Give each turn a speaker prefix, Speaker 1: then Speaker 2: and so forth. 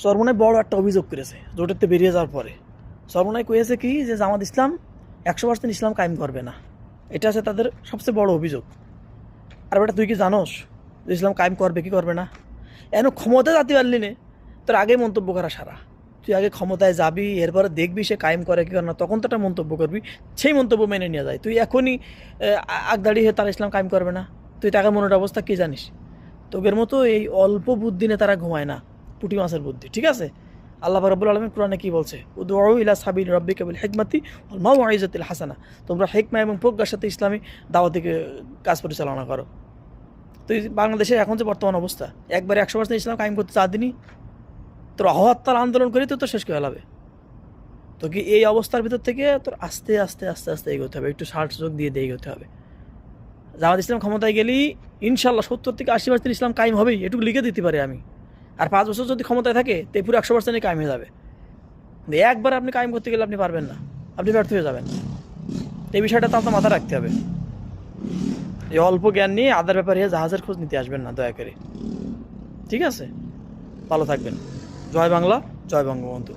Speaker 1: চরমোনাই বড় একটা অভিযোগ করেছে জোটের বেরিয়ে যাওয়ার পরে। চরমোনাই কয়েছে কি যে জামাত ইসলাম 100% ইসলাম কায়েম করবে না, এটা আছে তাদের সবচেয়ে বড় অভিযোগ। আর বেটা তুই কি জানোস যে ইসলাম কায়েম করবে কি করবে না? এন ক্ষমতা যাতে পারলি নে, তোর আগে মন্তব্য করা সারা। তুই আগে ক্ষমতায় যাবি, এরপরে দেখবি সে কায়েম করে কি করে না, তখন তো একটা মন্তব্য করবি, সেই মন্তব্য মেনে নিয়ে যায়। তুই এখনই আগদাড়ি হয়ে তারা ইসলাম কায়েম করবে না, তুই টাকার মনের অবস্থা কি জানিস? তোদের মতো এই অল্প বুদ্ধি নিয়ে তারা ঘুমায় না, পুঁটি মাছের বুদ্ধি। ঠিক আছে, আল্লাহ রাব্বুল আলামিন কোরআনে কি বলছে? উদউ ইলা সাবিল রাব্বিকা বিল হিকমাতি ওয়াল মাউইজাতিল হাসানা, তোমরা হিকমা এবং প্রজ্ঞার সাথে ইসলামী দাওয়াতি কাজ পরিচালনা করো। তুই বাংলাদেশের এখন যে বর্তমান অবস্থা, একবারে 100% ইসলাম কায়েম করতে চা দিনি, তোর হত্যার আন্দোলন করে তো শেষ করে ফেলাবে। তো কি এই অবস্থার ভিতর থেকে তোর আস্তে আস্তে আস্তে আস্তে এগোতে হবে, একটু সার সুযোগ দিয়ে দিয়ে এগোতে হবে। জামাত ইসলাম ক্ষমতায় গেলেই ইনশাল্লাহ 70 থেকে 80% ইসলাম কায়েম হবেই, এটুকু লিখে দিতে পারি আমি। আর 5 বছর যদি ক্ষমতায় থাকে তো পুরো 100% কায়েম হয়ে যাবে। একবার আপনি কায়েম করতে গেলে আপনি পারবেন না, আপনি ব্যর্থ হয়ে যাবেন। এই বিষয়টা তো আপনার মাথায় রাখতে হবে। এই অল্প জ্ঞান নিয়ে আদার ব্যাপারে জাহাজের খোঁজ নিতে আসবেন না দয়া করে। ঠিক আছে, ভালো থাকবেন। জয় বাংলা, জয় বঙ্গবন্ধু।